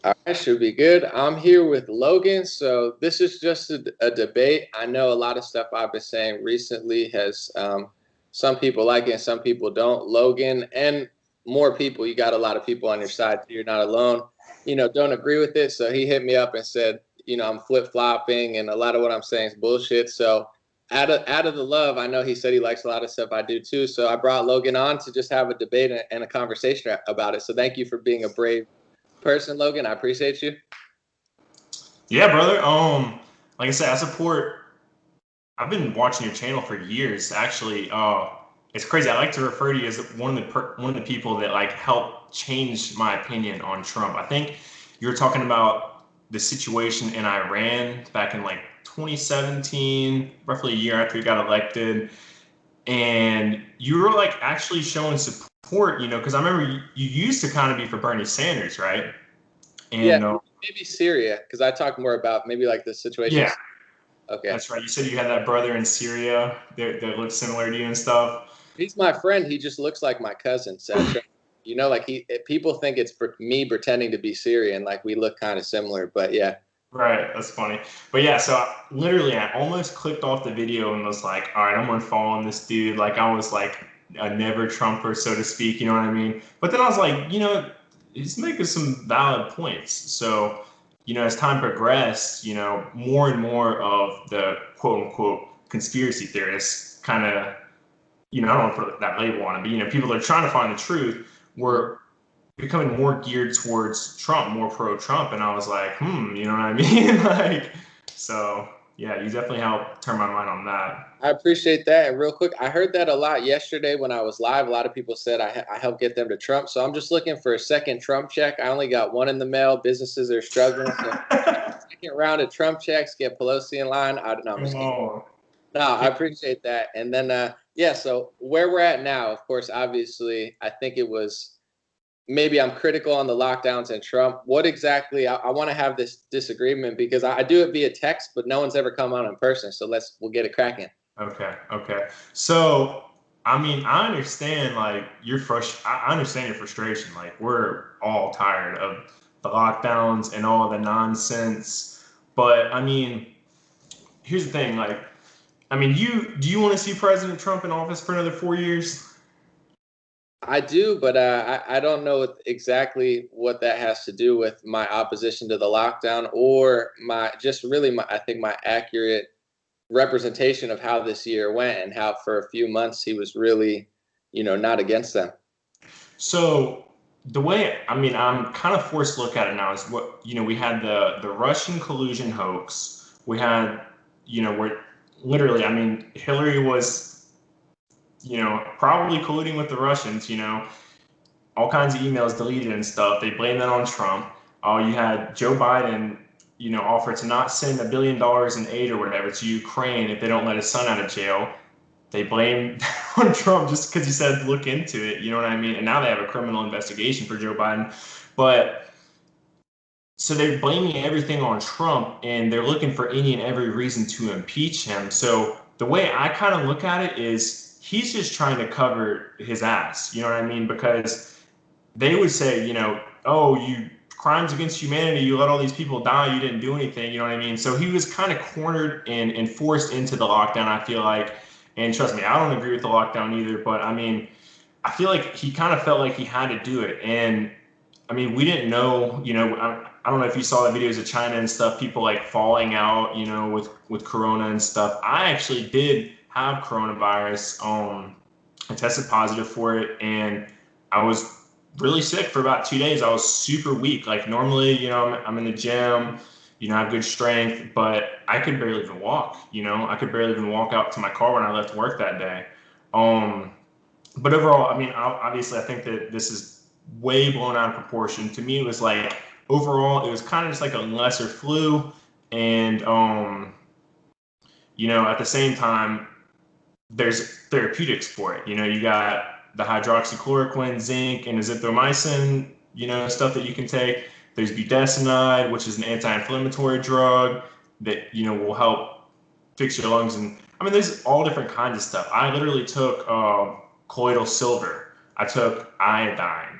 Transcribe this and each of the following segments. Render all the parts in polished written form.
All right, should be good. I'm here with Logan. So this is just a debate. I know a lot of stuff I've been saying recently has some people like it and some people don't. Logan and more people, you got a lot of people on your side. So you're not alone. Don't agree with it. So he hit me up and said, I'm flip flopping and a lot of what I'm saying is bullshit. So out of the love, I know he said he likes a lot of stuff I do too. So I brought Logan on to just have a debate and a conversation about it. So thank you for being a brave person, Logan. I appreciate you. Yeah, brother. Like I said, I support. I've been watching your channel for years. Actually, it's crazy. I like to refer to you as one of the people that like helped change my opinion on Trump. I think you were talking about the situation in Iran back in like 2017, roughly a year after he got elected, and you were like actually showing support. Because I remember you used to kind of be for Bernie Sanders, right? Yeah, And maybe Syria, because I talk more about maybe like the yeah, situations. Okay. that's right. You said you had that brother in Syria that looked similar to you and stuff. He's my friend. He just looks like my cousin, Sasha. Like people think it's me pretending to be Syrian, like we look kind of similar, but yeah. Right, that's funny. But yeah, so literally, I almost clicked off the video and was like, all right, I'm unfollowing this dude. Like, I was like a never Trumper, so to speak, you know what I mean? But then I was like, he's making some valid points. So, as time progressed, more and more of the quote unquote conspiracy theorists kind of, I don't want to put that label on it, but, people that are trying to find the truth Mhm. were becoming more geared towards Trump, more pro Trump, and I was like, you know what I mean? Like, so yeah, you definitely helped turn my mind on that. I appreciate that. And real quick, I heard that a lot yesterday when I was live. A lot of people said I helped get them to Trump. So I'm just looking for a second Trump check. I only got one in the mail. Businesses are struggling. So second round of Trump checks, get Pelosi in line. I don't know. I'm just kidding. Oh, No, I appreciate that. And then, yeah, so where we're at now, of course, obviously, I think it was maybe I'm critical on the lockdowns and Trump. What exactly? I want to have this disagreement because I do it via text, but no one's ever come on in person. So we'll get it cracking. okay. So, I mean, I understand like I understand your frustration. Like, we're all tired of the lockdowns and all the nonsense. But I mean, here's the thing. Like, I mean, do you want to see President Trump in office for another 4 years? I do, but I don't know exactly what that has to do with my opposition to the lockdown or my just really my I think my accurate representation of how this year went and how for a few months he was really, not against them. So the way I mean, I'm kind of forced to look at it now is what we had the Russian collusion hoax. We had where literally, I mean, Hillary was probably colluding with the Russians. All kinds of emails deleted and stuff. They blame that on Trump. You had Joe Biden, offer to not send $1 billion in aid or whatever to Ukraine if they don't let his son out of jail. They blame on Trump just because he said look into it. You know what I mean? And now they have a criminal investigation for Joe Biden. But so they're blaming everything on Trump and they're looking for any and every reason to impeach him. So the way I kind of look at it is he's just trying to cover his ass. You know what I mean? Because they would say, oh, you crimes against humanity, you let all these people die, you didn't do anything, you know what I mean? So he was kind of cornered and forced into the lockdown, I feel like. And trust me, I don't agree with the lockdown either, but I mean, I feel like he kind of felt like he had to do it. And I mean, we didn't know, I don't know if you saw the videos of China and stuff, people like falling out, with Corona and stuff. I actually did have coronavirus. I tested positive for it and I was really sick for about 2 days. I was super weak. Like normally, I'm in the gym, I have good strength, but I could barely even walk, I could barely even walk out to my car when I left work that day. Um, but overall, I mean, obviously, I think that this is way blown out of proportion. To me, it was like overall, it was kind of just like a lesser flu, and at the same time, there's therapeutics for it. You got the hydroxychloroquine, zinc, and azithromycin, stuff that you can take. There's budesonide, which is an anti-inflammatory drug that will help fix your lungs. And I mean, there's all different kinds of stuff. I literally took colloidal silver. I took iodine,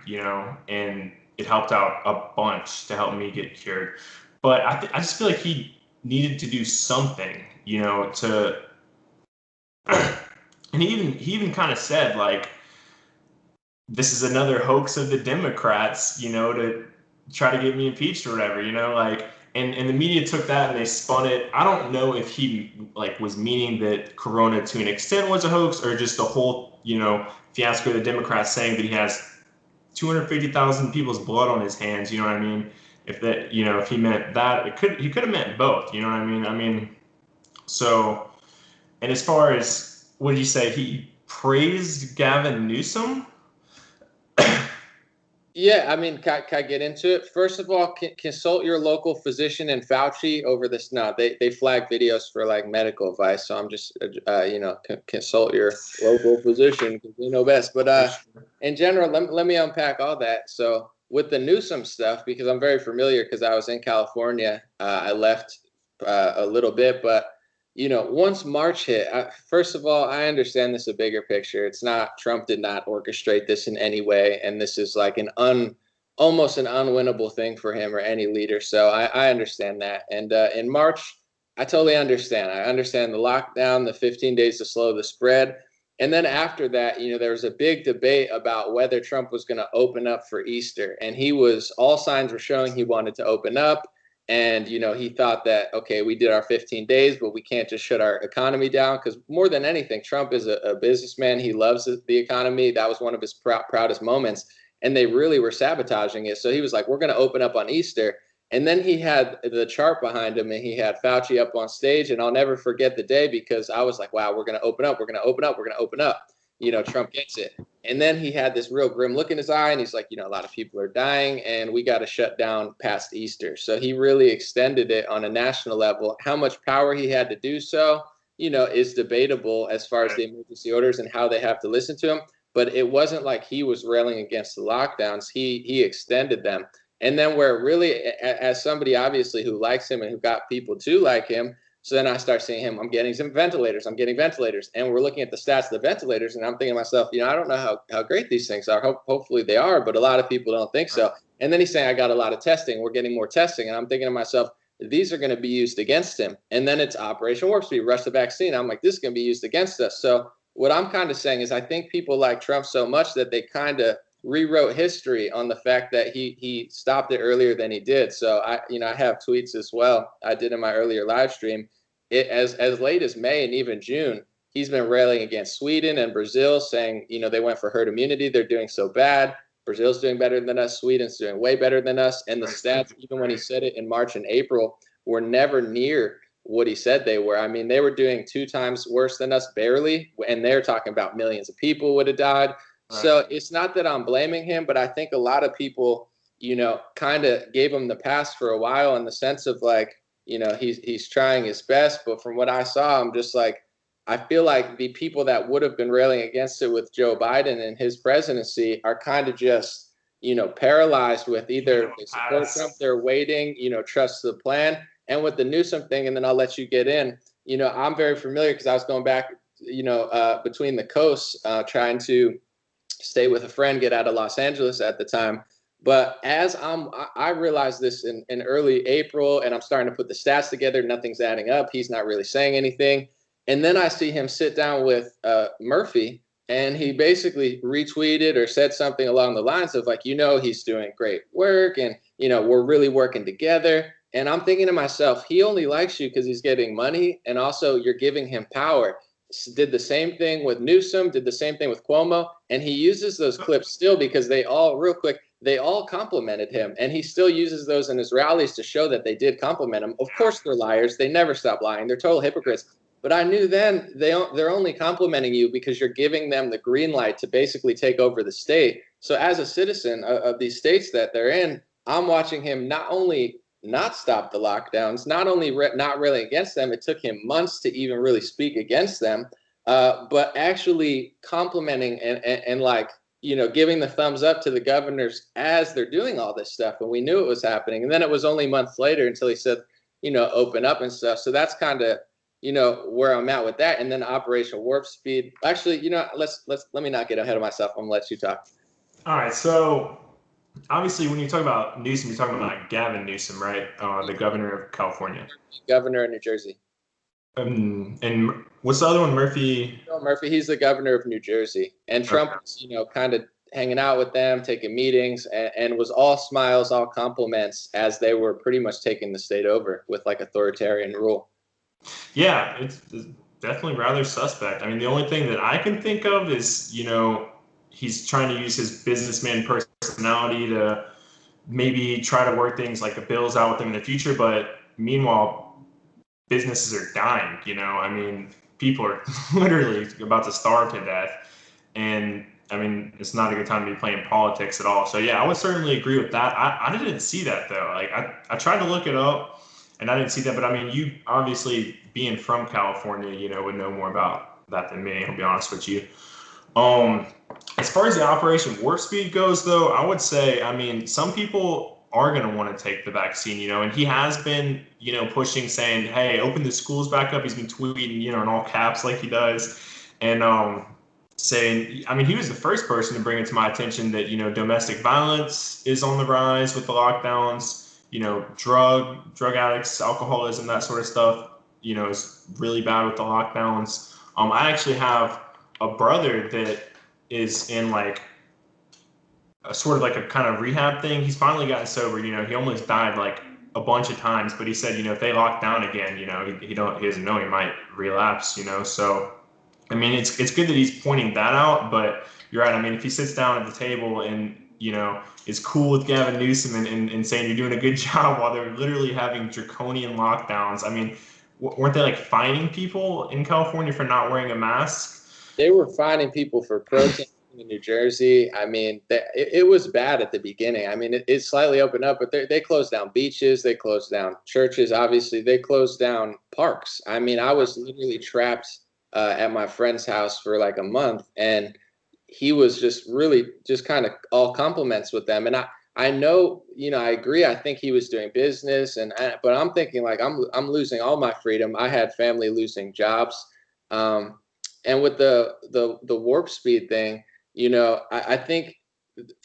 and it helped out a bunch to help me get cured. But I just feel like he needed to do something, to and he even kind of said like this is another hoax of the Democrats, to try to get me impeached or whatever, like and the media took that and they spun it. I don't know if he like was meaning that Corona to an extent was a hoax or just the whole, fiasco of the Democrats saying that he has 250,000 people's blood on his hands, you know what I mean? If that, if he meant that, he could have meant both, you know what I mean? So, and as far as what did you say? He praised Gavin Newsom. Yeah, I mean, can I get into it? First of all, consult your local physician and Fauci over this. No, they flag videos for like medical advice, so I'm just consult your local physician because they know best. But in general, let me unpack all that. So with the Newsom stuff, because I'm very familiar because I was in California, I left a little bit, but once March hit, first of all, I understand this a bigger picture. It's not Trump did not orchestrate this in any way, and this is like almost an unwinnable thing for him or any leader. So I understand that. And in March, I totally understand. I understand the lockdown, the 15 days to slow the spread. And then after that, there was a big debate about whether Trump was going to open up for Easter. And all signs were showing he wanted to open up. And, he thought that, okay, we did our 15 days, but we can't just shut our economy down. Because more than anything, Trump is a businessman. He loves the economy. That was one of his proudest moments. And they really were sabotaging it. So he was like, we're going to open up on Easter. And then he had the chart behind him and he had Fauci up on stage. And I'll never forget the day because I was like, wow, we're going to open up. We're going to open up. We're going to open up. Trump gets it. And then he had this real grim look in his eye and he's like, a lot of people are dying and we got to shut down past Easter. So he really extended it on a national level. How much power he had to do so, is debatable as far as the emergency orders and how they have to listen to him. But it wasn't like he was railing against the lockdowns. He extended them. And then where really, as somebody obviously who likes him and who got people to like him, so then I start seeing him, I'm getting some ventilators. I'm getting ventilators. And we're looking at the stats of the ventilators. And I'm thinking to myself, I don't know how great these things are. Hopefully they are, but a lot of people don't think so. And then he's saying, I got a lot of testing. We're getting more testing. And I'm thinking to myself, these are going to be used against him. And then it's Operation Warp Speed, rush the vaccine. I'm like, this is going to be used against us. So what I'm kind of saying is I think people like Trump so much that they kind of rewrote history on the fact that he stopped it earlier than he did. So I have tweets as well. I did in my earlier live stream. As late as May and even June, he's been railing against Sweden and Brazil, saying they went for herd immunity. They're doing so bad. Brazil's doing better than us. Sweden's doing way better than us. And the stats, even when he said it in March and April, were never near what he said they were. I mean, they were doing 2 times worse than us, barely, and they're talking about millions of people would have died. Right. So it's not that I'm blaming him, but I think a lot of people, kind of gave him the pass for a while in the sense of like, he's trying his best. But from what I saw, I'm just like, I feel like the people that would have been railing against it with Joe Biden and his presidency are kind of just, paralyzed with either they support Trump, they're waiting, trust the plan. And with the Newsom thing, and then I'll let you get in, I'm very familiar because I was going back, between the coasts, trying to stay with a friend, get out of Los Angeles at the time. But as I realized this in early April, and I'm starting to put the stats together. Nothing's adding up. He's not really saying anything. And then I see him sit down with Murphy, and he basically retweeted or said something along the lines of like, he's doing great work, and we're really working together. And I'm thinking to myself, he only likes you because he's getting money, and also you're giving him power. Did the same thing with Newsom, did the same thing with Cuomo, and he uses those clips still because they all complimented him, and he still uses those in his rallies to show that they did compliment him. Of course, they're liars. They never stop lying. They're total hypocrites. But I knew then they're only complimenting you because you're giving them the green light to basically take over the state. So as a citizen of these states that they're in, I'm watching him not only not stop the lockdowns, not only not railing against them, it took him months to even really speak against them, but actually complimenting and like, giving the thumbs up to the governors as they're doing all this stuff. And we knew it was happening. And then it was only months later until he said, open up and stuff. So that's kind of, where I'm at with that. And then Operation Warp Speed. Actually, let me not get ahead of myself. I'm gonna let you talk. All right. So Obviously, when you talk about Newsom, you're talking about Gavin Newsom, right? The governor of California. Governor of New Jersey. And what's the other one? Murphy. Bill Murphy, he's the governor of New Jersey, and Trump Okay. was, kind of hanging out with them, taking meetings, and was all smiles, all compliments as they were pretty much taking the state over with like authoritarian rule. Yeah, it's definitely rather suspect. I mean, the only thing that I can think of is, he's trying to use his businessman personality to maybe try to work things like the bills out with them in the future. But meanwhile, businesses are dying. I mean, people are literally about to starve to death. And I mean, it's not a good time to be playing politics at all. So yeah, I would certainly agree with that. I didn't see that though. Like I tried to look it up and I didn't see that. But I mean, you obviously being from California, would know more about that than me. I'll be honest with you. Um, as far as the Operation Warp Speed goes, though, I would say, I mean, some people are going to want to take the vaccine, and he has been, pushing, saying, hey, open the schools back up. He's been tweeting, in all caps like he does. And saying, I mean, he was the first person to bring it to my attention that, domestic violence is on the rise with the lockdowns, drug addicts, alcoholism, that sort of stuff, is really bad with the lockdowns. I actually have a brother that is in like a sort of like a kind of rehab thing. He's finally gotten sober. He almost died like a bunch of times, but he said, if they lock down again, he doesn't know he might relapse. So I mean, it's good that he's pointing that out, but you're right. I mean, if he sits down at the table and is cool with Gavin Newsom and saying you're doing a good job while they're literally having draconian lockdowns. I mean, weren't they like fining people in California for not wearing a mask? They were finding people for protesting in New Jersey. I mean, it was bad at the beginning. I mean, it slightly opened up, but they closed down beaches, they closed down churches. Obviously, they closed down parks. I mean, I was literally trapped at my friend's house for like a month, and he was just really just kind of all compliments with them. And I know, I agree. I think he was doing business, but I'm thinking like I'm losing all my freedom. I had family losing jobs. Um, and with the warp speed thing, I think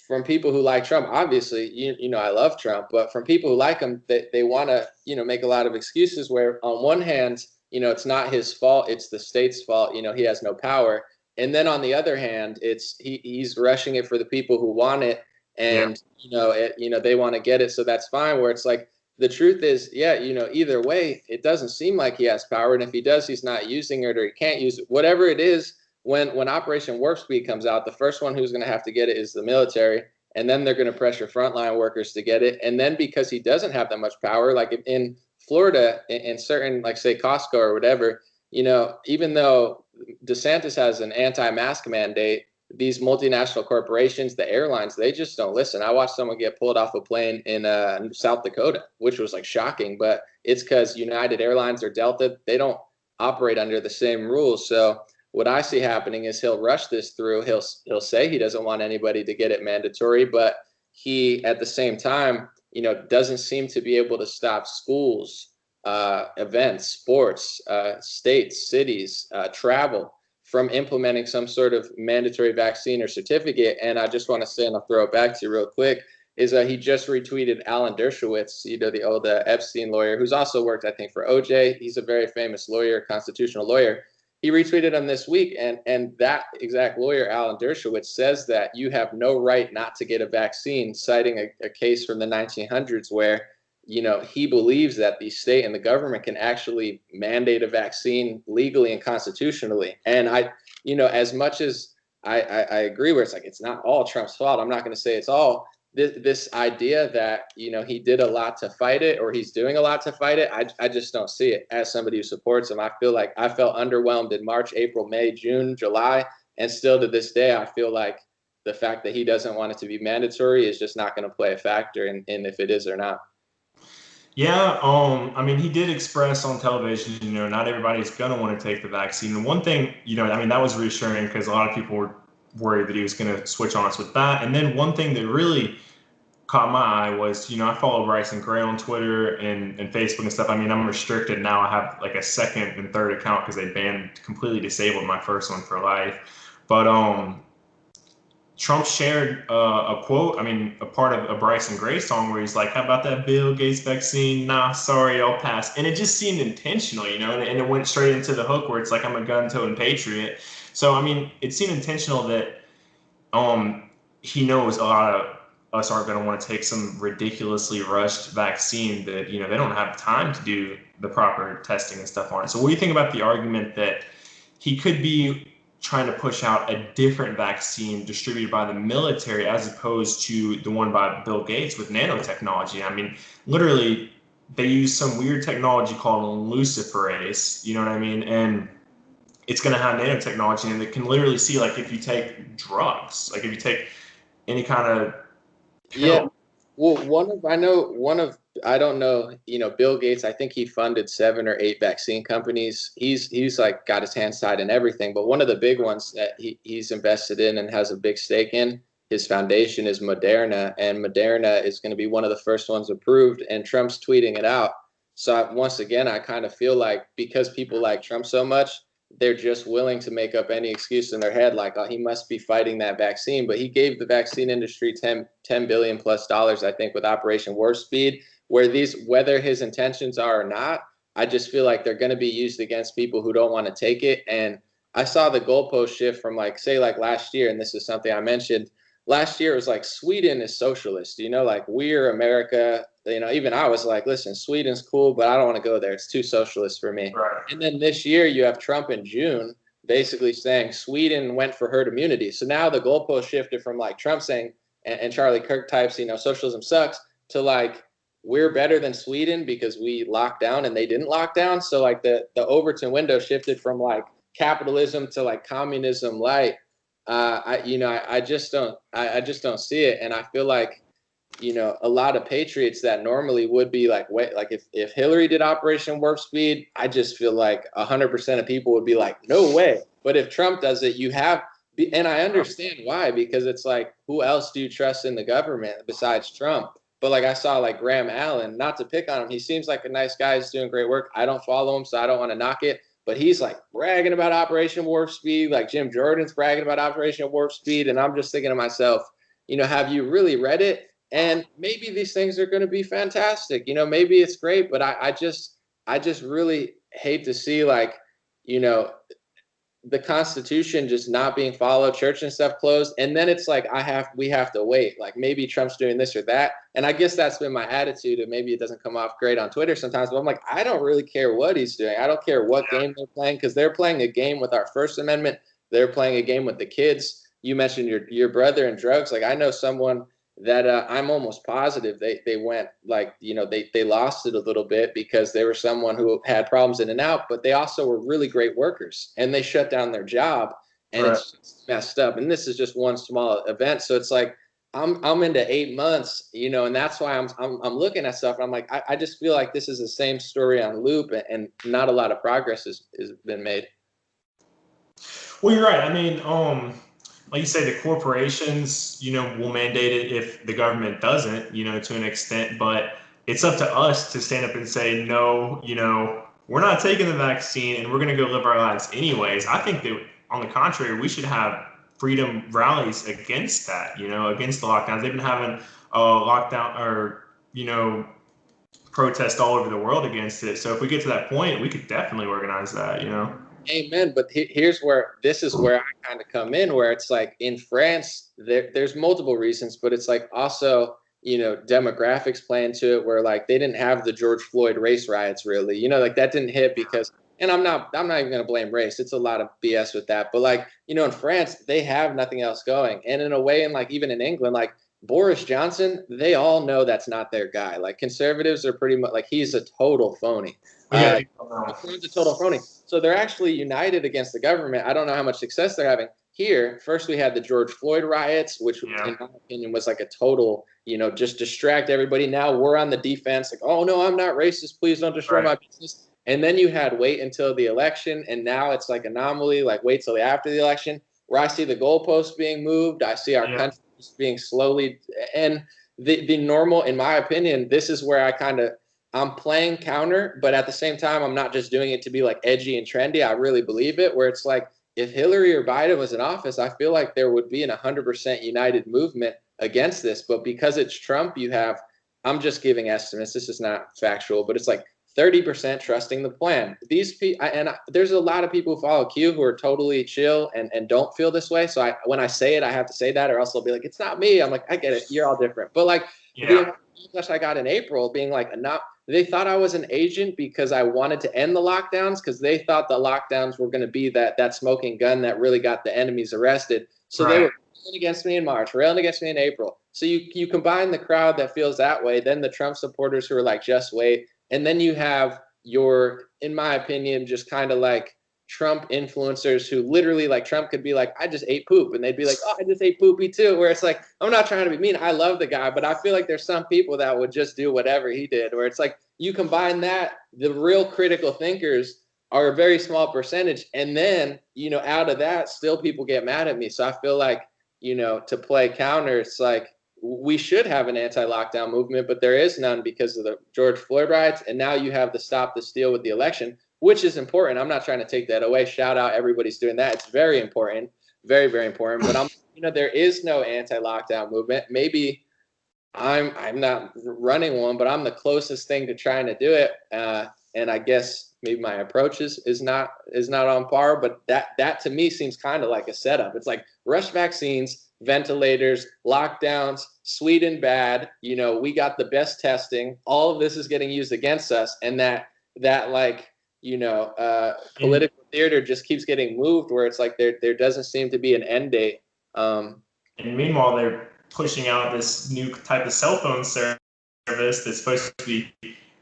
from people who like Trump, obviously, I love Trump, but from people who like him, they want to, make a lot of excuses where on one hand, it's not his fault, it's the state's fault, he has no power. And then on the other hand, he's rushing it for the people who want it, Yeah. and they want to get it, so that's fine. Where it's like the truth is, yeah, either way, it doesn't seem like he has power, and if he does, he's not using it or he can't use it. Whatever it is, when Operation Warp Speed comes out, the first one who's going to have to get it is the military, and then they're going to pressure frontline workers to get it, and then because he doesn't have that much power, like in Florida, in certain like say Costco or whatever, even though DeSantis has an anti-mask mandate, these multinational corporations, the airlines, they just don't listen. I watched someone get pulled off a plane in South Dakota, which was like shocking, but it's because United Airlines or Delta, they don't operate under the same rules. So what I see happening is he'll rush this through. He'll say he doesn't want anybody to get it mandatory, but he at the same time, doesn't seem to be able to stop schools, events, sports, states, cities, travel from implementing some sort of mandatory vaccine or certificate. And I just want to say, and I'll throw it back to you real quick, is he just retweeted Alan Dershowitz, the old Epstein lawyer, who's also worked, I think, for OJ. He's a very famous lawyer, constitutional lawyer. He retweeted him this week, and that exact lawyer, Alan Dershowitz, says that you have no right not to get a vaccine, citing a case from the 1900s where he believes that the state and the government can actually mandate a vaccine legally and constitutionally. And as much as I agree where it's like, it's not all Trump's fault. I'm not going to say it's all. This idea that, he did a lot to fight it or he's doing a lot to fight it, I just don't see it. As somebody who supports him, I feel like I felt underwhelmed in March, April, May, June, July. And still to this day, I feel like the fact that he doesn't want it to be mandatory is just not going to play a factor in if it is or not. Yeah, I mean, he did express on television, not everybody's gonna want to take the vaccine. And one thing, I mean, that was reassuring because a lot of people were worried that he was gonna switch on us with that. And then one thing that really caught my eye was, I follow Bryson Gray on Twitter and Facebook and stuff. I mean, I'm restricted now. I have like a second and third account because they completely disabled my first one for life. But Trump shared a quote, I mean, a part of a Bryson Gray song where he's like, how about that Bill Gates vaccine? Nah, sorry, I'll pass. And it just seemed intentional, and it went straight into the hook where it's like, I'm a gun-toting patriot. So, I mean, it seemed intentional that he knows a lot of us aren't going to want to take some ridiculously rushed vaccine that, they don't have time to do the proper testing and stuff on it. So what do you think about the argument that he could be trying to push out a different vaccine distributed by the military as opposed to the one by Bill Gates with nanotechnology? I mean, literally, they use some weird technology called luciferase, you know what I mean? And it's going to have nanotechnology, and it can literally see, like, if you take drugs, like if you take any kind of Yeah. pill. Well, I don't know, Bill Gates, I think he funded 7 or 8 vaccine companies. He's like got his hands tied in everything. But one of the big ones that he's invested in and has a big stake in, his foundation, is Moderna. And Moderna is going to be one of the first ones approved. And Trump's tweeting it out. So once again, I kind of feel like because people like Trump so much, they're just willing to make up any excuse in their head, like, oh, he must be fighting that vaccine. But he gave the vaccine industry $10 billion plus, I think, with Operation Warp Speed, whether his intentions are or not, I just feel like they're going to be used against people who don't want to take it. And I saw the goalpost shift from, like, say, like last year, and this is something I mentioned. Last year it was like Sweden is socialist, like we're America. Even I was like, listen, Sweden's cool, but I don't want to go there. It's too socialist for me. Right. And then this year you have Trump in June basically saying Sweden went for herd immunity. So now the goalpost shifted from like Trump saying, and Charlie Kirk types, socialism sucks, to like we're better than Sweden because we locked down and they didn't lock down. So like the Overton window shifted from like capitalism to like communism light. I just don't see it, and I feel like a lot of patriots that normally would be like, wait, like if Hillary did Operation Warp Speed, I just feel like 100% of people would be like, no way. But if Trump does it, and I understand why, because it's like, who else do you trust in the government besides Trump? But like I saw like Graham Allen, not to pick on him, he seems like a nice guy. He's doing great work. I don't follow him, so I don't want to knock it. But he's like bragging about Operation Warp Speed, like Jim Jordan's bragging about Operation Warp Speed, and I'm just thinking to myself, have you really read it? And maybe these things are going to be fantastic. Maybe it's great, but I just really hate to see like, the Constitution just not being followed, church and stuff closed, and then it's like we have to wait. Like maybe Trump's doing this or that, and I guess that's been my attitude. And maybe it doesn't come off great on Twitter sometimes, but I'm like, I don't really care what he's doing. I don't care what game they're playing, because they're playing a game with our First Amendment. They're playing a game with the kids. You mentioned your brother and drugs. Like I know someone that I'm almost positive they went like, they lost it a little bit because they were someone who had problems in and out, but they also were really great workers and they shut down their job, and Right. it's just messed up. And this is just one small event. So it's like, I'm into 8 months, and that's why I'm looking at stuff. And I'm like, I just feel like this is the same story on loop, and not a lot of progress has been made. Well, you're right. I mean, like you say, the corporations, will mandate it if the government doesn't, to an extent. But it's up to us to stand up and say, no, we're not taking the vaccine and we're going to go live our lives anyways. I think that, on the contrary, we should have freedom rallies against that, against the lockdowns. They've been having lockdown or, protest all over the world against it. So if we get to that point, we could definitely organize that. Amen. But this is where I kind of come in, where it's like in France, there's multiple reasons, but it's like also, demographics play into it, where like they didn't have the George Floyd race riots really, like that didn't hit because, and I'm not even going to blame race. It's a lot of BS with that. But like, in France, they have nothing else going. And in a way, and like even in England, like Boris Johnson, they all know that's not their guy. Like conservatives are pretty much like, he's a total phony. Yeah. Macron's a total phony. So they're actually united against the government. I don't know how much success they're having. Here, first we had the George Floyd riots, which in my opinion was like a total, just distract everybody. Now we're on the defense, like, oh no, I'm not racist. Please don't destroy my business. And then you had wait until the election, and now it's like An0maly, like wait till after the election, where I see the goalposts being moved. I see our country being slowly, and the normal, in my opinion, this is where I'm playing counter, but at the same time, I'm not just doing it to be like edgy and trendy. I really believe it, where it's like, if Hillary or Biden was in office, I feel like there would be an 100% united movement against this. But because it's Trump, you have, I'm just giving estimates. This is not factual, but it's like 30% trusting the plan. These people, there's a lot of people who follow Q who are totally chill and don't feel this way. So when I say it, I have to say that, or else they'll be like, it's not me. I'm like, I get it. You're all different. But like the amount of I got in April being like, not, they thought I was an agent because I wanted to end the lockdowns, because they thought the lockdowns were going to be that smoking gun that really got the enemies arrested. So they were railing against me in March, railing against me in April. So you combine the crowd that feels that way, then the Trump supporters who are like, just wait. And then you have your, in my opinion, just kind of like Trump influencers who literally, like, Trump could be like, I just ate poop. And they'd be like, oh, I just ate poopy too. Where it's like, I'm not trying to be mean. I love the guy, but I feel like there's some people that would just do whatever he did, where it's like, you combine that, the real critical thinkers are a very small percentage. And then, out of that, still people get mad at me. So I feel like, to play counter, it's like, we should have an anti-lockdown movement, but there is none because of the George Floyd riots. And now you have the stop the steal with the election, which is important. I'm not trying to take that away. Shout out, everybody's doing that. It's very important, very, very important. But there is no anti-lockdown movement. Maybe I'm not running one, but I'm the closest thing to trying to do it. And I guess maybe my approach is not on par. But that to me seems kind of like a setup. It's like rush vaccines, ventilators, lockdowns, Sweden bad. We got the best testing. All of this is getting used against us, and that like political theater just keeps getting moved, where it's like there doesn't seem to be an end date. And meanwhile, they're pushing out this new type of cell phone service that's supposed to be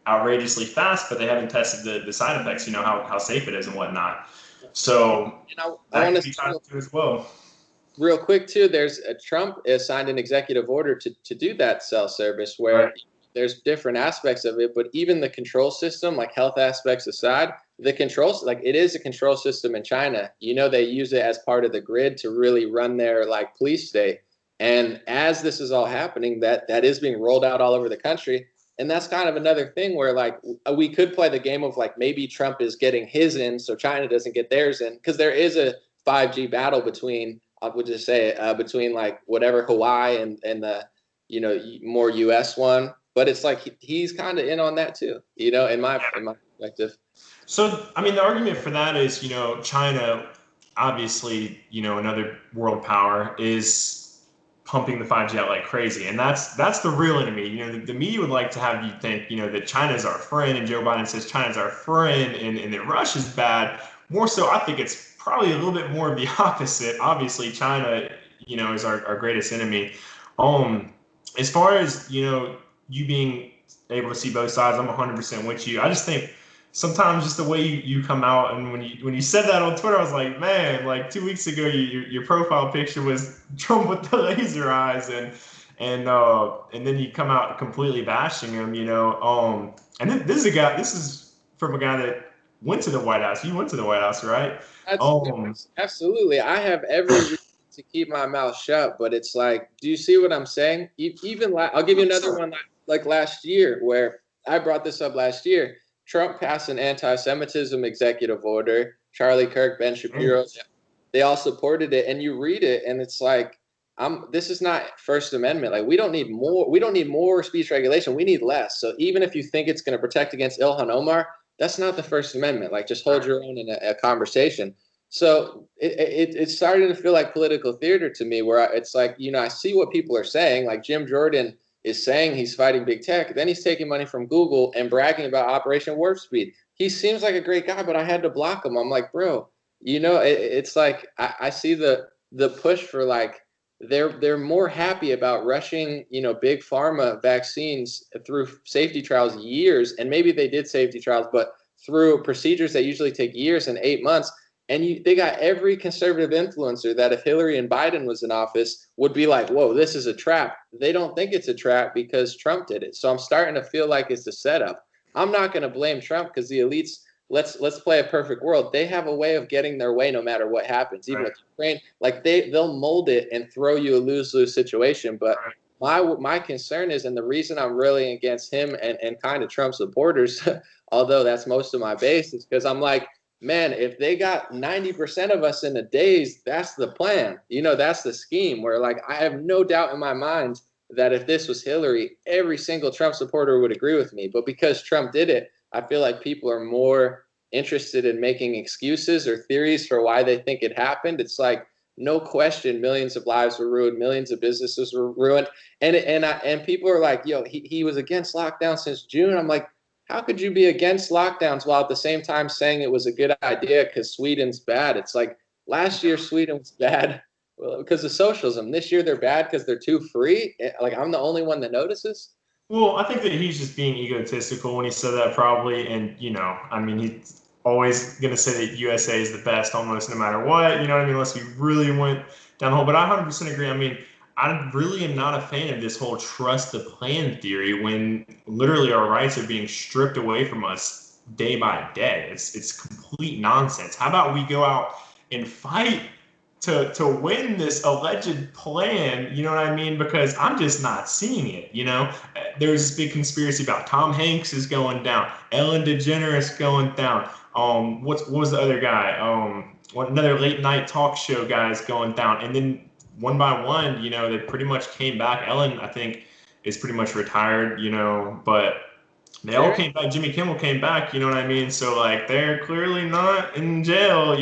outrageously fast, but they haven't tested the side effects. How safe it is and whatnot. So I that could be tied to as well. Real quick too, Trump has signed an executive order to do that cell service, where there's different aspects of it, but even the control system, like health aspects aside, the controls, like, it is a control system in China. They use it as part of the grid to really run their like police state. And as this is all happening, that is being rolled out all over the country. And that's kind of another thing where, like, we could play the game of like, maybe Trump is getting his in so China doesn't get theirs in, because there is a 5G battle between, I would just say, between like whatever Hawaii and the more US one. But it's like he's kind of in on that too, in my perspective. So I mean, the argument for that is, China, obviously, another world power, is pumping the 5G out like crazy, and that's the real enemy. The media would like to have you think, that China's our friend, and Joe Biden says China's our friend, and that Russia's bad. More so, I think it's probably a little bit more of the opposite. Obviously, China, is our greatest enemy. As far as, you being able to see both sides, I'm 100% with you. I just think sometimes just the way you come out, and when you said that on Twitter, I was like, man, like 2 weeks ago, your profile picture was Trump with the laser eyes, and then you come out completely bashing him, and then this is from a guy that went to the White House. You went to the White House, right? Absolutely. I have every reason to keep my mouth shut, but it's like, do you see what I'm saying? I'll give you another one, like last year, where I brought this up last year. Trump passed an anti-Semitism executive order. Charlie Kirk, Ben Shapiro, they all supported it. And you read it, and it's like, this is not First Amendment. Like, we don't need more speech regulation. We need less. So even if you think it's going to protect against Ilhan Omar, that's not the First Amendment. Like, just hold your own in a conversation. So it's starting to feel like political theater to me, where it's like, I see what people are saying. Like, Jim Jordan is saying he's fighting big tech, then he's taking money from Google and bragging about Operation Warp Speed. He seems like a great guy, but I had to block him. I'm like, bro, it's like I see the push for, like, they're more happy about rushing, big pharma vaccines through safety trials years, and maybe they did safety trials, but through procedures that usually take years and 8 months. And they got every conservative influencer that, if Hillary and Biden was in office, would be like, whoa, this is a trap. They don't think it's a trap because Trump did it. So I'm starting to feel like it's a setup. I'm not going to blame Trump, because the elites, let's play a perfect world. They have a way of getting their way no matter what happens. Even with Ukraine, like, they'll mold it and throw you a lose-lose situation. But my concern is, and the reason I'm really against him and kind of Trump supporters, although that's most of my base, is because I'm like, man, if they got 90% of us in a daze, that's the plan. That's the scheme where like I have no doubt in my mind that if this was Hillary, every single Trump supporter would agree with me. But because Trump did it, I feel like people are more interested in making excuses or theories for why they think it happened. It's like no question, millions of lives were ruined, millions of businesses were ruined, and people are like, yo, he was against lockdown since June. I'm like, how could you be against lockdowns while at the same time saying it was a good idea because Sweden's bad? It's like last year Sweden was bad because of socialism. This year they're bad because they're too free. Like I'm the only one that notices. Well, I think that he's just being egotistical when he said that, probably. And, I mean, he's always going to say that USA is the best almost no matter what, you know what I mean, unless we really went down the hole. But I 100% agree. I mean, I really am not a fan of this whole trust the plan theory when literally our rights are being stripped away from us day by day. It's complete nonsense. How about we go out and fight to win this alleged plan, you know what I mean? Because I'm just not seeing it, There's this big conspiracy about Tom Hanks is going down, Ellen DeGeneres going down. What was the other guy? Another late night talk show guys going down, and then one by one, they pretty much came back. Ellen, I think, is pretty much retired, but they all came back. Jimmy Kimmel came back, you know what I mean? So like they're clearly not in jail.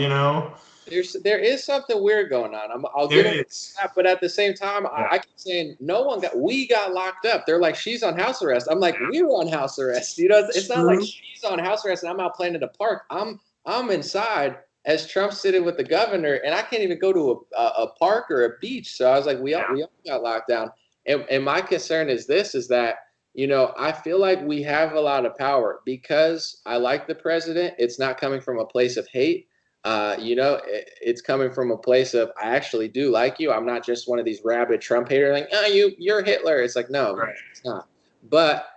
There is something weird going on. I'll give it that, but at the same time, Yeah. I keep saying we got locked up. They're like, she's on house arrest. I'm like, we were on house arrest. It's not like she's on house arrest and I'm out playing in the park. I'm inside as Trump's sitting with the governor, and I can't even go to a park or a beach. So I was like, we all got locked down. And my concern is that I feel like we have a lot of power because I like the president. It's not coming from a place of hate. It's coming from a place of I actually do like you. I'm not just one of these rabid Trump haters like, oh, you're Hitler. It's like, no, Right. it's not. But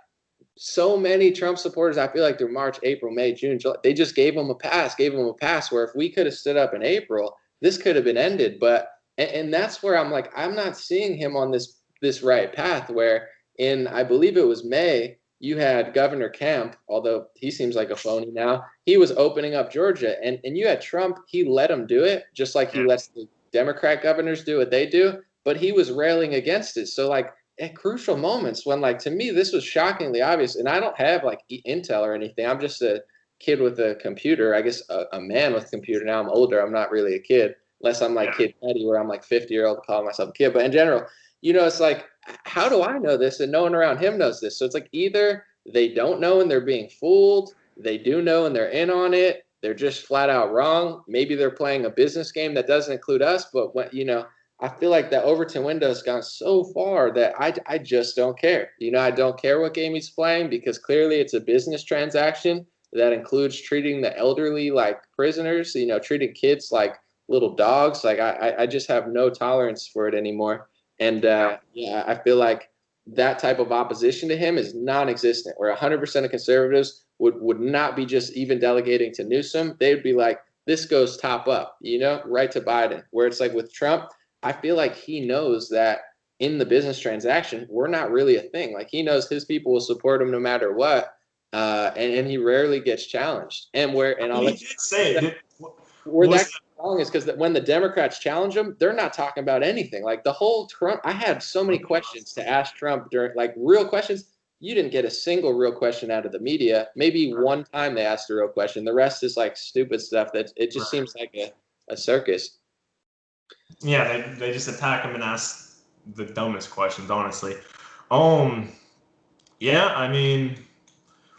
so many Trump supporters, I feel like through March, April, May, June, July, they just gave him a pass, where if we could have stood up in April, this could have been ended. But and that's where I'm like, I'm not seeing him on this right path where I believe it was May, you had Governor Kemp, although he seems like a phony now. He was opening up Georgia, and you had Trump. He let him do it, just like he lets the Democrat governors do what they do. But he was railing against it. So like at crucial moments, when like to me this was shockingly obvious, and I don't have like intel or anything. I'm just a kid with a computer. I guess a man with a computer. Now I'm older. I'm not really a kid, unless I'm like Kid Petty, where I'm like 50-year-old calling myself a kid. But in general, it's like, how do I know this and no one around him knows this? So it's like either they don't know and they're being fooled, they do know and they're in on it, they're just flat out wrong. Maybe they're playing a business game that doesn't include us. But when I feel like the Overton window's gone so far that I just don't care. I don't care what game he's playing because clearly it's a business transaction that includes treating the elderly like prisoners, treating kids like little dogs. Like I just have no tolerance for it anymore. And I feel like that type of opposition to him is non-existent, where 100% of conservatives would not be just even delegating to Newsom. They would be like, this goes top up, right to Biden. Where it's like with Trump, I feel like he knows that in the business transaction, we're not really a thing. Like he knows his people will support him no matter what. And he rarely gets challenged. And I'll let you did say it. Where that wrong is because when the Democrats challenge him, they're not talking about anything. Like the whole Trump, I had so many questions to ask Trump during like real questions. You didn't get a single real question out of the media. Maybe one time they asked a real question. The rest is like stupid stuff that it just seems like a circus. Yeah, they just attack him and ask the dumbest questions, honestly. Yeah, I mean,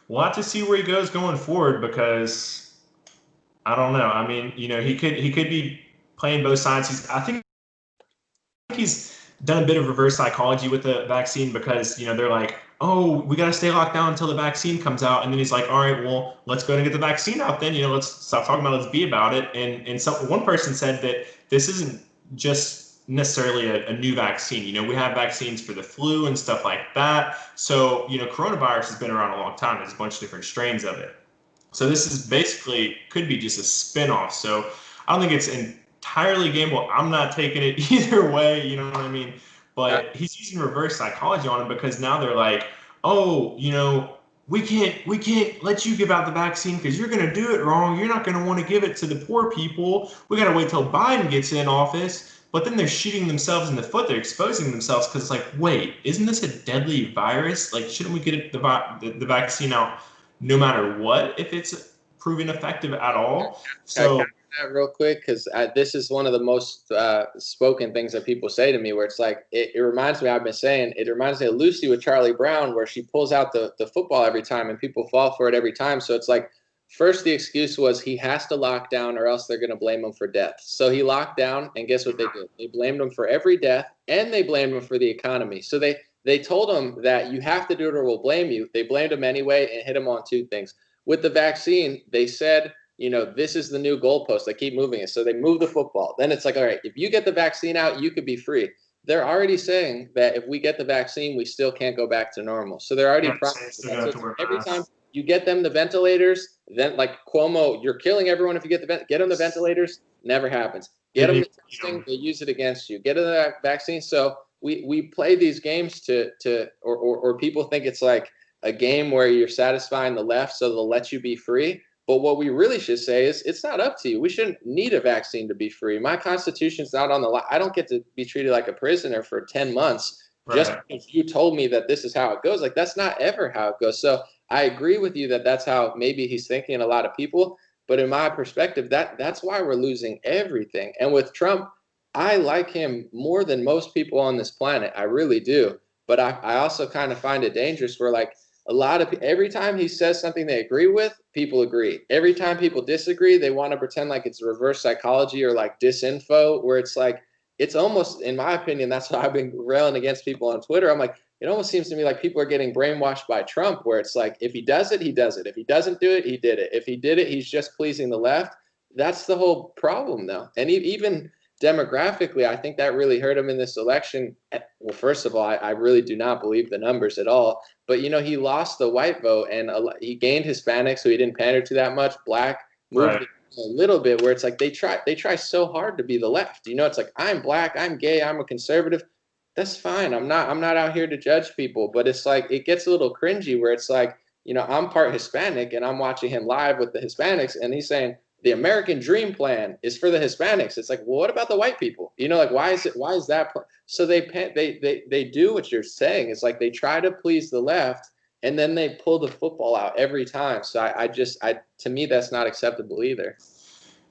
we'll have to see where he goes going forward because I don't know. I mean, he could be playing both sides. I think he's done a bit of reverse psychology with the vaccine because they're like, oh, we got to stay locked down until the vaccine comes out, and then he's like, all right, well, let's go and get the vaccine out then. Let's stop talking about it, let's be about it. And one person said that this isn't just necessarily a new vaccine. We have vaccines for the flu and stuff like that. So coronavirus has been around a long time. There's a bunch of different strains of it. So this is basically could be just a spin-off. So I don't think it's entirely gamble. I'm not taking it either way, you know what I mean? But he's using reverse psychology on him because now they're like, oh, we can't let you give out the vaccine because you're going to do it wrong. You're not going to want to give it to the poor people. We got to wait till Biden gets in office. But then they're shooting themselves in the foot. They're exposing themselves because it's like, wait, isn't this a deadly virus? Like, shouldn't we get the vaccine out no matter what if it's proven effective at all? Can I So that real quick? Because this is one of the most spoken things that people say to me, where it's like, it reminds me, I've been saying, it reminds me of Lucy with Charlie Brown, where she pulls out the football every time and people fall for it every time. So it's like, first the excuse was he has to lock down or else they're going to blame him for death. So he locked down, and guess what they did? They blamed him for every death, and they blamed him for the economy. So they told him that you have to do it or we'll blame you. They blamed him anyway and hit him on two things. With the vaccine, they said, this is the new goalpost. They keep moving it. So they move the football. Then it's like, all right, if you get the vaccine out, you could be free. They're already saying that if we get the vaccine, we still can't go back to normal. So they're already promising that. So every time you get them the ventilators, then like Cuomo, you're killing everyone if you get them the ventilators. Never happens. Get them the testing, they use it against you. Get them the vaccine. So we play these games or people think it's like a game where you're satisfying the left, so they'll let you be free. But what we really should say is it's not up to you. We shouldn't need a vaccine to be free. My constitution's not on the line. I don't get to be treated like a prisoner for 10 months just because you told me that this is how it goes. Like, that's not ever how it goes. So I agree with you that that's how maybe he's thinking, a lot of people. But in my perspective, that's why we're losing everything. And with Trump, I like him more than most people on this planet. I really do. But I also kind of find it dangerous where, like, every time he says something they agree with, people agree. Every time people disagree, they want to pretend like it's reverse psychology or like disinfo, where it's like, it's almost, in my opinion, that's why I've been railing against people on Twitter. I'm like, it almost seems to me like people are getting brainwashed by Trump, where it's like, if he does it, he does it. If he doesn't do it, he did it. If he did it, he's just pleasing the left. That's the whole problem, though. And even demographically, I think that really hurt him in this election. Well, first of all, I really do not believe the numbers at all. But he lost the white vote, and he gained Hispanic, so he didn't pander to that much. Black moved a little bit, where it's like they try so hard to be the left. It's like, I'm black, I'm gay, I'm a conservative. That's fine. I'm not out here to judge people, but it's like it gets a little cringy where it's like, I'm part Hispanic and I'm watching him live with the Hispanics, and he's saying the American dream plan is for the Hispanics. It's like, well, what about the white people? Like, why is that? So they do what you're saying. It's like they try to please the left, and then they pull the football out every time. So to me, that's not acceptable either.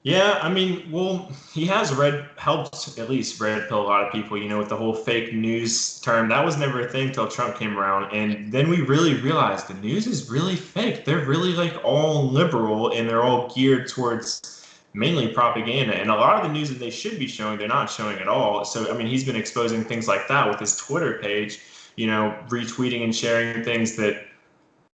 Yeah, I mean, well, he has helped at least red pill a lot of people, with the whole fake news term. That was never a thing till Trump came around. And then we really realized the news is really fake. They're really like all liberal and they're all geared towards mainly propaganda. And a lot of the news that they should be showing, they're not showing at all. So, I mean, he's been exposing things like that with his Twitter page, retweeting and sharing things that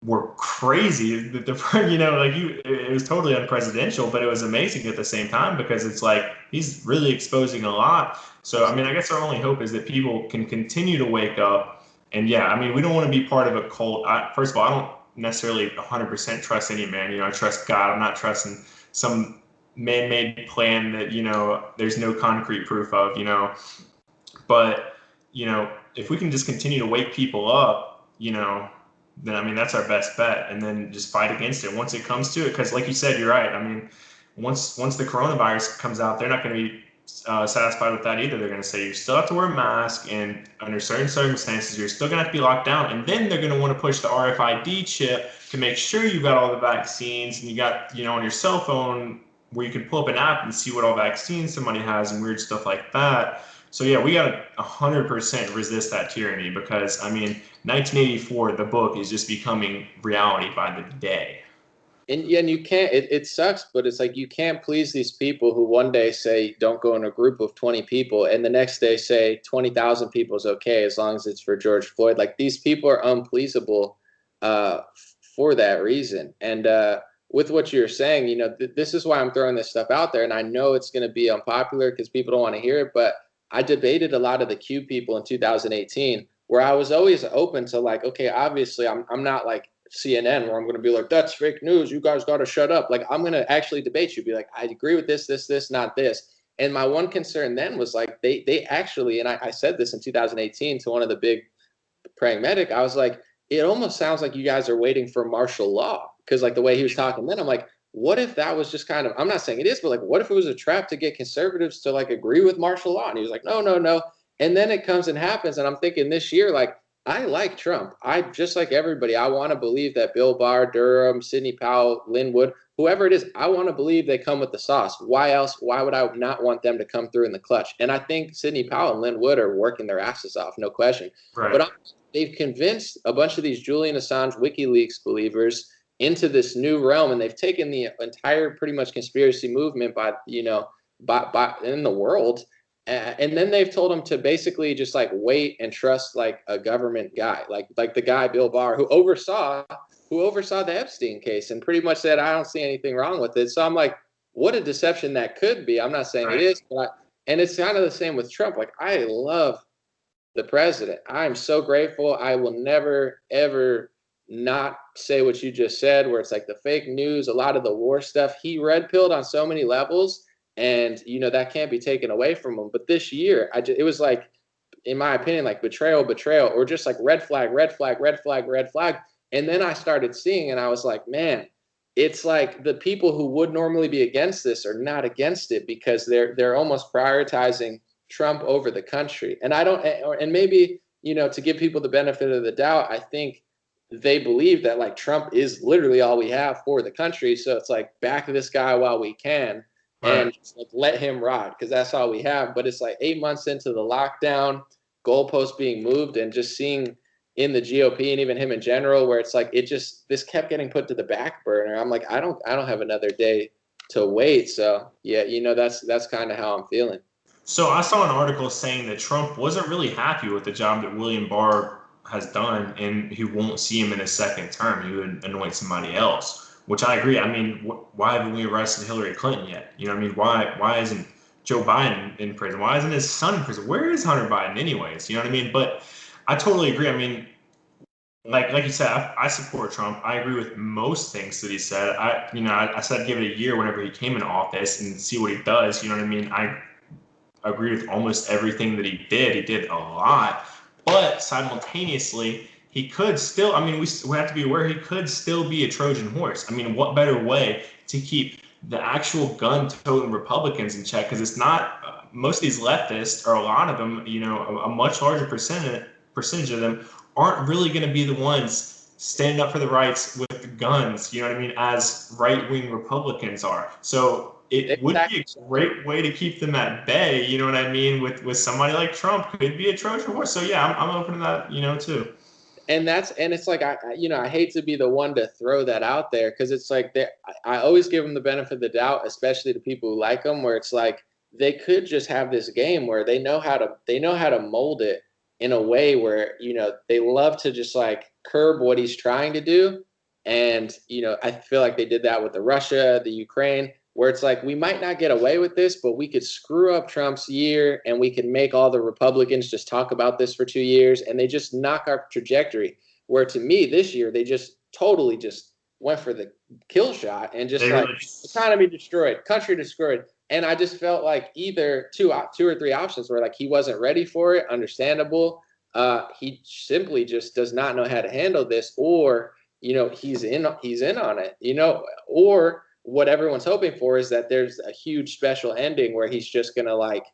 were crazy. That it was totally unpresidential, but it was amazing at the same time because it's like he's really exposing a lot. So I mean, I guess our only hope is that people can continue to wake up. And yeah, I mean, we don't want to be part of a cult. First of all, I don't necessarily 100% trust any man. I trust God. I'm not trusting some man-made plan that there's no concrete proof of. But if we can just continue to wake people up, then I mean that's our best bet, and then just fight against it once it comes to it. Because like you said, you're right. I mean, once the coronavirus comes out, they're not going to be satisfied with that either. They're going to say you still have to wear a mask, and under certain circumstances, you're still going to have to be locked down. And then they're going to want to push the RFID chip to make sure you got all the vaccines, and you got on your cell phone where you can pull up an app and see what all vaccines somebody has and weird stuff like that. So yeah, we got to 100% resist that tyranny because I mean, 1984, the book is just becoming reality by the day. And you can't. It sucks, but it's like you can't please these people who one day say don't go in a group of 20 people, and the next day say 20,000 people is okay as long as it's for George Floyd. Like, these people are unpleasable for that reason. And with what you're saying, this is why I'm throwing this stuff out there, and I know it's going to be unpopular because people don't want to hear it, but I debated a lot of the Q people in 2018, where I was always open to, like, okay, obviously I'm not like CNN where I'm going to be like, that's fake news, you guys got to shut up. Like, I'm going to actually debate you, be like, I agree with this, not this. And my one concern then was like, they actually, and I said this in 2018 to one of the big praying medic, I was like, it almost sounds like you guys are waiting for martial law because like the way he was talking then I'm like, what if that was just kind of, I'm not saying it is, but like what if it was a trap to get conservatives to like agree with martial law? And he was like, no, no, no. And then it comes and happens. And I'm thinking this year, like, I like Trump. I just like everybody. I want to believe that Bill Barr, Durham, Sidney Powell, Linwood, whoever it is, I want to believe they come with the sauce. Why else? Why would I not want them to come through in the clutch? And I think Sidney Powell and Linwood are working their asses off, no question. Right. But they've convinced a bunch of these Julian Assange WikiLeaks believers into this new realm, and they've taken the entire pretty much conspiracy movement by in the world, and then they've told them to basically just like wait and trust like a government guy, like the guy Bill Barr who oversaw the Epstein case and pretty much said I don't see anything wrong with it. So I'm like, what a deception that could be. I'm not saying it is, and it's kind of the same with Trump. Like I love the president. I'm so grateful. I will never ever not say what you just said, where it's like the fake news, a lot of the war stuff. He red pilled on so many levels, and that can't be taken away from him. But this year, it was like, in my opinion, like betrayal, or just like red flag, red flag, red flag, red flag. And then I started seeing, and I was like, man, it's like the people who would normally be against this are not against it because they're almost prioritizing Trump over the country. And I don't, and maybe, to give people the benefit of the doubt, I think they believe that like Trump is literally all we have for the country. So it's like back this guy while we can and Right. like, let him ride because that's all we have. But it's like 8 months into the lockdown, goalposts being moved, and just seeing in the GOP and even him in general, where it's like this kept getting put to the back burner. I'm like, I don't have another day to wait. So yeah, that's kind of how I'm feeling. So I saw an article saying that Trump wasn't really happy with the job that William Barr has done, and he won't see him in a second term. He would anoint somebody else, which I agree. I mean, why haven't we arrested Hillary Clinton yet? You know what I mean? Why isn't Joe Biden in prison? Why isn't his son in prison? Where is Hunter Biden anyways? You know what I mean? But I totally agree. I mean, like you said, I support Trump. I agree with most things that he said. I said I'd give it a year whenever he came in office and see what he does. You know what I mean? I agree with almost everything that he did. He did a lot, but simultaneously, he could still. I mean, we have to be aware he could still be a Trojan horse. I mean, what better way to keep the actual gun-toting Republicans in check? Because it's not most of these leftists, or a lot of them, a much larger percentage of them aren't really going to be the ones standing up for the rights with the guns. You know what I mean? As right-wing Republicans are. So it would be a great way to keep them at bay, you know what I mean? With somebody like Trump, could be a Trojan horse. So yeah, I'm open to that, too. And it's like I hate to be the one to throw that out there because it's like I always give them the benefit of the doubt, especially to people who like them, where it's like they could just have this game where they know how to mold it in a way where they love to just like curb what he's trying to do, and I feel like they did that with the Russia, the Ukraine, where it's like we might not get away with this, but we could screw up Trump's year and we can make all the Republicans just talk about this for 2 years and they just knock our trajectory. Where to me, this year, they just totally just went for the kill shot and just They like really, economy destroyed, country destroyed. And I just felt like either two or three options were like he wasn't ready for it, understandable. He simply just does not know how to handle this, or he's in on it, or what everyone's hoping for is that there's a huge special ending where he's just gonna like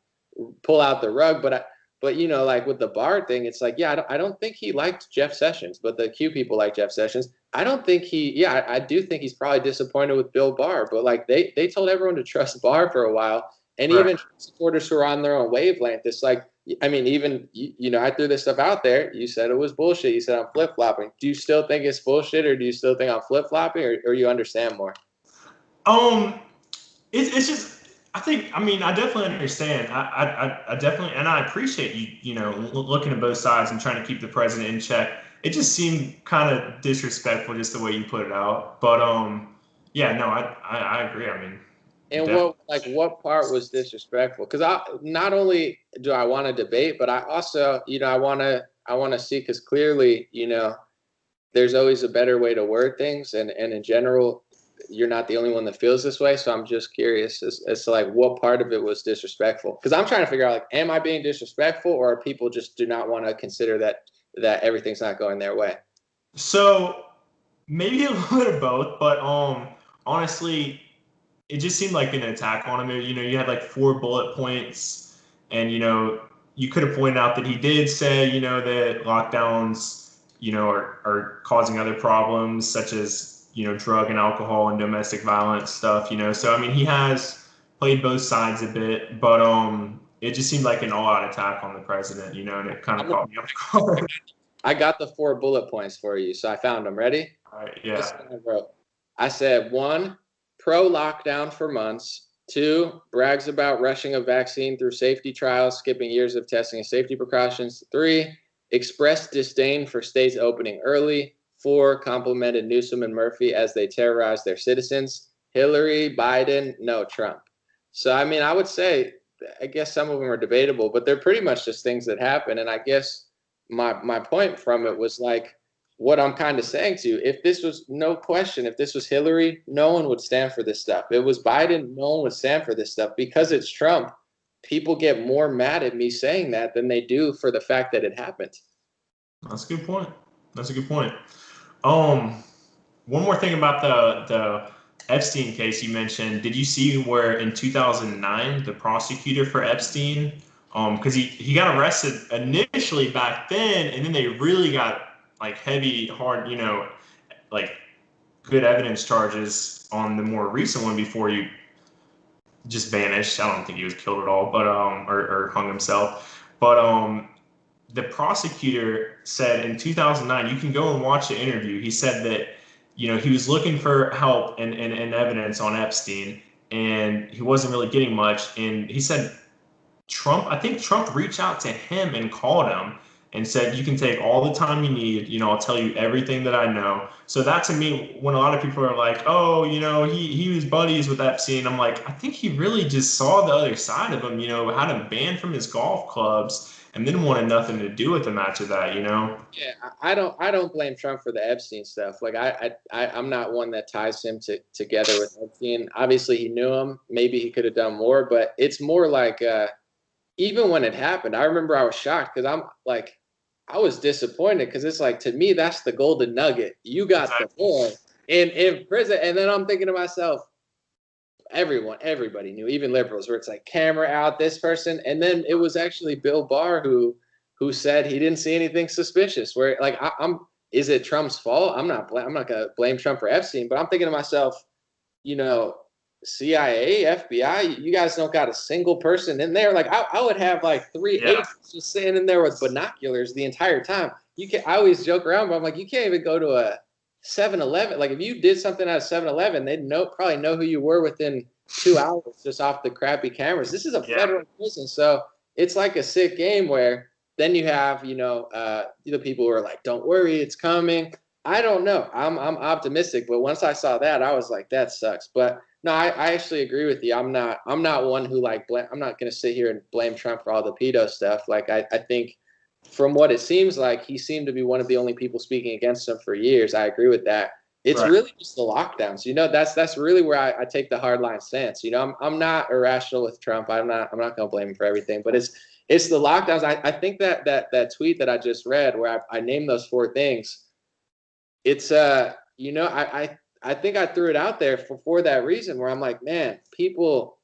pull out the rug. But like with the Barr thing, it's like, yeah, I don't think he liked Jeff Sessions, but the Q people like Jeff Sessions. I don't think I do think he's probably disappointed with Bill Barr, but like they told everyone to trust Barr for a while, and right. even supporters who are on their own wavelength. It's like, I mean, even I threw this stuff out there. You said it was bullshit. You said I'm flip flopping. Do you still think it's bullshit, or do you still think I'm flip flopping, or you understand more? Um, it's just. I think. I mean, I definitely understand. I definitely, and I appreciate you. Looking at both sides and trying to keep the president in check. It just seemed kind of disrespectful, just the way you put it out. But yeah, no, I agree. I mean, And definitely. what part was disrespectful? Because I not only do I want to debate, but I also I want to see, because clearly there's always a better way to word things, and in general, you're not the only one that feels this way. So I'm just curious as to like what part of it was disrespectful, because I'm trying to figure out like, am I being disrespectful, or are people just do not want to consider that everything's not going their way? So maybe a little bit of both, but honestly, it just seemed like an attack on him. You know, you had like 4 bullet points, and you could have pointed out that he did say, that lockdowns, are causing other problems such as drug and alcohol and domestic violence stuff. So I mean, he has played both sides a bit, but it just seemed like an all-out attack on the president. And it kind of caught me off guard. I got the 4 bullet points for you, so I found them. Ready? All right, This is yeah. what I wrote. I said 1, pro lockdown for months. 2, brags about rushing a vaccine through safety trials, skipping years of testing and safety precautions. 3, expressed disdain for states opening early. 4, complimented Newsom and Murphy as they terrorized their citizens. Hillary, Biden, no Trump. So, I mean, I would say, I guess some of them are debatable, but they're pretty much just things that happen. And I guess my point from it was like, what I'm kind of saying to you, if this was no question, if this was Hillary, no one would stand for this stuff. If it was Biden, no one would stand for this stuff. Because it's Trump, people get more mad at me saying that than they do for the fact that it happened. That's a good point. That's a good point. Um, One more thing about the Epstein case you mentioned. Did you see where in 2009 the prosecutor for Epstein, because he got arrested initially back then, and then they really got like heavy, hard, like good evidence charges on the more recent one before he just vanished. I don't think he was killed at all, but or hung himself. But the prosecutor said in 2009, you can go and watch the interview. He said that, he was looking for help and evidence on Epstein, and he wasn't really getting much. And he said I think Trump reached out to him and called him and said, you can take all the time you need. I'll tell you everything that I know. So that to me, when a lot of people are like, oh, he was buddies with Epstein, I'm like, I think he really just saw the other side of him, had him banned from his golf clubs and then wanted nothing to do with him after that. Yeah, I don't blame Trump for the Epstein stuff. Like I'm not one that ties him together with Epstein. Obviously, he knew him. Maybe he could have done more, but it's more like even when it happened, I remember I was shocked because I'm like, I was disappointed because it's like, to me, that's the golden nugget. You got the Exactly. boy in prison, and then I'm thinking to myself, everybody knew, even liberals, where it's like camera out this person, and then it was actually Bill Barr who said he didn't see anything suspicious. Where like I'm, is it Trump's fault? I'm not gonna blame Trump for Epstein, but I'm thinking to myself, you know, CIA, FBI, you guys don't got a single person in there. Like I would have like 3 agents just sitting in there with binoculars the entire time. You can I always joke around, but I'm like, you can't even go to a 7-Eleven. Like if you did something at a 7-Eleven, they'd probably know who you were within 2 hours just off the crappy cameras. This is a Yeah. federal prison, so it's like a sick game where then you have the people who are like, don't worry, it's coming. I don't know. I'm optimistic, but once I saw that, I was like, that sucks. But no, I actually agree with you. I'm not one who like I'm not gonna sit here and blame Trump for all the pedo stuff. Like I think from what it seems like, he seemed to be one of the only people speaking against him for years. I agree with that. It's Right. really just the lockdowns. That's really where I take the hardline stance. I'm not irrational with Trump. I'm not gonna blame him for everything, but it's the lockdowns. I think that tweet that I just read where I named those 4 things, it's I think I threw it out there for that reason where I'm like, man, people,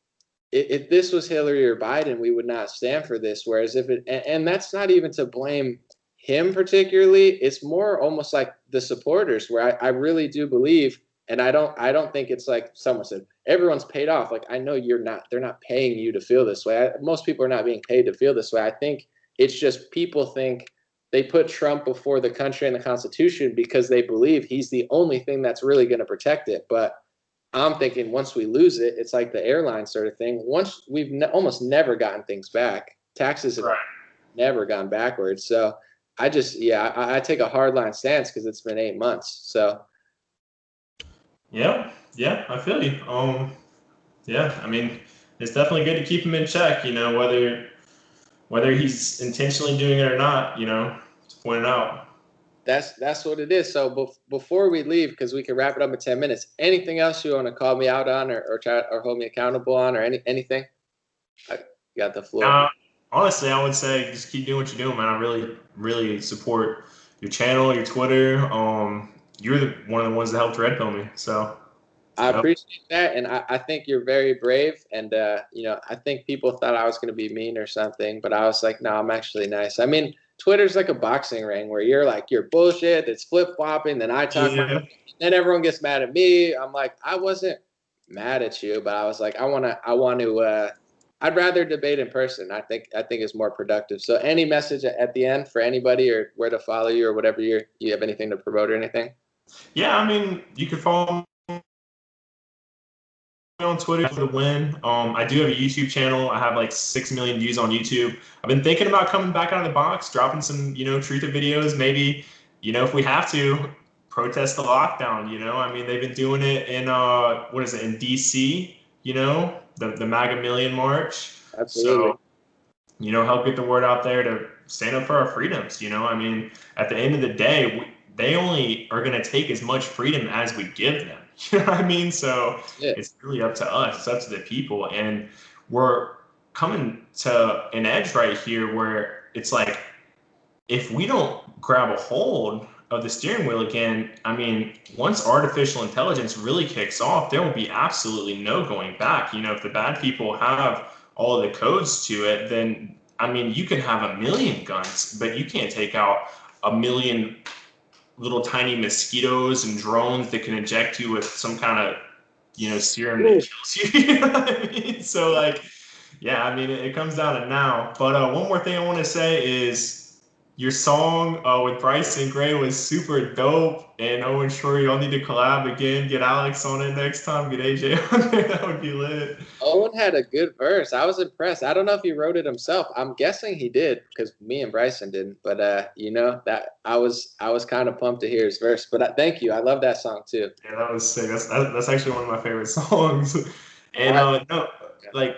if this was Hillary or Biden, we would not stand for this. Whereas if it, and that's not even to blame him particularly, it's more almost like the supporters where I really do believe, and I don't think it's like someone said everyone's paid off. Like I know they're not paying you to feel this way. Most people are not being paid to feel this way. I think it's just people think they put Trump before the country and the Constitution because they believe he's the only thing that's really going to protect it. But I'm thinking once we lose it, it's like the airline sort of thing. Once we've almost never gotten things back. Taxes have Right. never gone backwards. So I take a hardline stance because it's been 8 months. So Yeah. Yeah. I feel you. Yeah. I mean, it's definitely good to keep him in check. Whether he's intentionally doing it or not. To point it out. that's what it is. So before we leave, because we can wrap it up in 10 minutes, anything else you want to call me out on or try or hold me accountable on or anything? I got the floor. Now, honestly, I would say just keep doing what you're doing, man. I really, really support your channel, your Twitter. You're one of the ones that helped red pill me. So, I yep. appreciate that, and I think you're very brave. And I think people thought I was going to be mean or something, but I was like, no, I'm actually nice. I mean, Twitter's like a boxing ring where you're bullshit, it's flip flopping, then I talk my, Yeah. then everyone gets mad at me. I'm like, I wasn't mad at you, but I was like, I want to. I'd rather debate in person. I think it's more productive. So, any message at the end for anybody, or where to follow you, or whatever you have anything to promote or anything? Yeah, I mean, you can follow on Twitter for the win. I do have a YouTube channel. I have like 6 million views on YouTube. I've been thinking about coming back out of the box, dropping some, truth of videos. Maybe, if we have to, protest the lockdown. I mean, they've been doing it in what is it, in DC? The MAGA Million March. Absolutely. So, help get the word out there to stand up for our freedoms. I mean, at the end of the day, they only are going to take as much freedom as we give them. You know what I mean? So Yeah. it's really up to us. It's up to the people. And we're coming to an edge right here where it's like, if we don't grab a hold of the steering wheel again, I mean, once artificial intelligence really kicks off, there will be absolutely no going back. If the bad people have all of the codes to it, then I mean, you can have a million guns, but you can't take out a million little tiny mosquitoes and drones that can inject you with some kind of, serum that kills you. You know what I mean? So like, yeah, I mean, it comes down to now. But one more thing I want to say is your song with Bryson Gray was super dope. And Owen, sure, y'all need to collab again. Get Alex on it next time. Get AJ on there. That would be lit. Owen had a good verse. I was impressed. I don't know if he wrote it himself. I'm guessing he did because me and Bryson didn't. But that I was kind of pumped to hear his verse. But thank you. I love that song too. Yeah, that was sick. That's actually one of my favorite songs. And I, no, like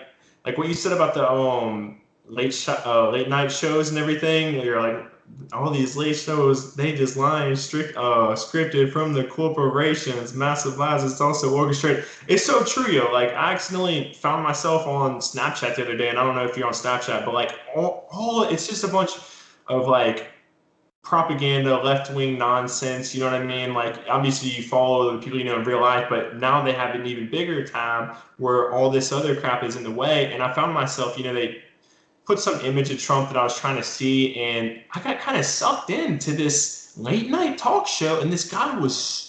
what you said about the late night shows and everything. You're like, all these late shows, they just line scripted from the corporations, massive lies. It's also orchestrated. It's so true, yo. Like I accidentally found myself on Snapchat the other day, and I don't know if you're on Snapchat, but like all it's just a bunch of like propaganda, left wing nonsense. You know what I mean? Like, obviously, you follow the people you know in real life, but now they have an even bigger time where all this other crap is in the way. And I found myself, they put some image of Trump that I was trying to see, and I got kind of sucked into this late night talk show. And this guy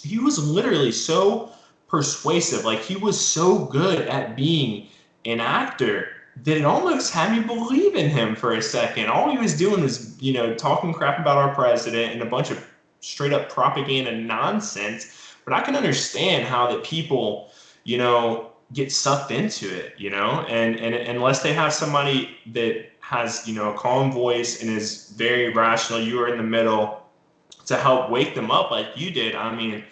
he was literally so persuasive. Like, he was so good at being an actor that it almost had me believe in him for a second. All he was doing was, talking crap about our president and a bunch of straight up propaganda nonsense. But I can understand how that people, get sucked into it, and unless they have somebody that has, a calm voice and is very rational, you are in the middle to help wake them up like you did. I mean,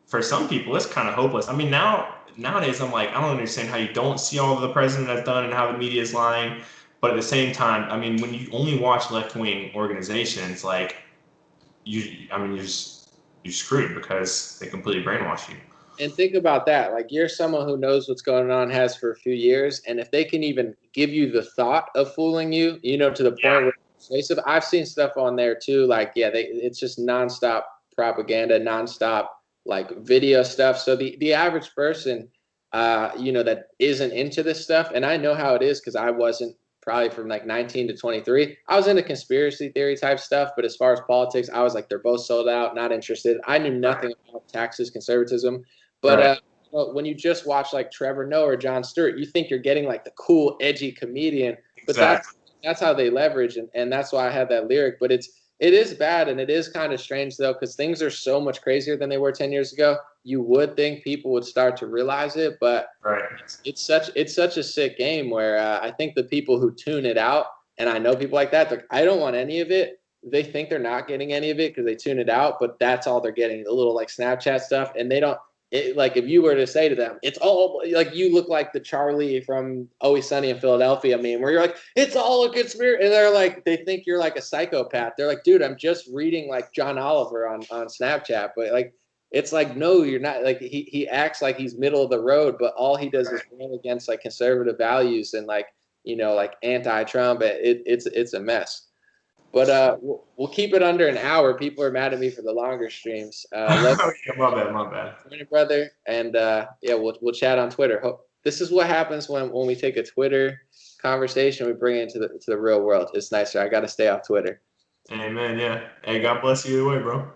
for some people, it's kind of hopeless. I mean, nowadays, I'm like, I don't understand how you don't see all the president has done and how the media is lying. But at the same time, I mean, when you only watch left wing organizations, like I mean, you're screwed because they completely brainwash you. and think about that. Like you're someone who knows what's going on, has for a few years, and if they can even give you the thought of fooling you, to the point where Yeah, it's persuasive. I've seen stuff on there too. Like it's just nonstop propaganda, nonstop like video stuff. So the average person, that isn't into this stuff, and I know how it is because I wasn't probably from like 19 to 23. I was into conspiracy theory type stuff, but as far as politics, I was like, they're both sold out, not interested. I knew right, nothing about taxes, conservatism. But right, when you just watch like Trevor Noah or Jon Stewart, you think you're getting like the cool, edgy comedian. But exactly. that's how they leverage, and that's why I had that lyric. But it is bad, and it is kind of strange though, because things are so much crazier than they were 10 years ago. You would think people would start to realize it, but Right. it's such a sick game where I think the people who tune it out, and I know people like that, like I don't want any of it. They think they're not getting any of it because they tune it out, but that's all they're getting, the little like Snapchat stuff, and they don't. Like if you were to say to them, it's all like you look like the Charlie from Always Sunny in Philadelphia meme, where you're like, it's all a conspiracy, and they're like, they think you're like a psychopath. They're like, dude, I'm just reading like John Oliver on Snapchat, but like it's like, no, you're not. Like he acts like he's middle of the road, but all he does is run against like conservative values and like like anti-Trump. It's a mess. But we'll keep it under an hour. People are mad at me for the longer streams. Oh, yeah, my bad, my bad. Brother, and yeah, we'll chat on Twitter. This is what happens when we take a Twitter conversation, we bring it to the real world. It's nicer. I got to stay off Twitter. Amen. Yeah. Hey, God bless you either way, bro.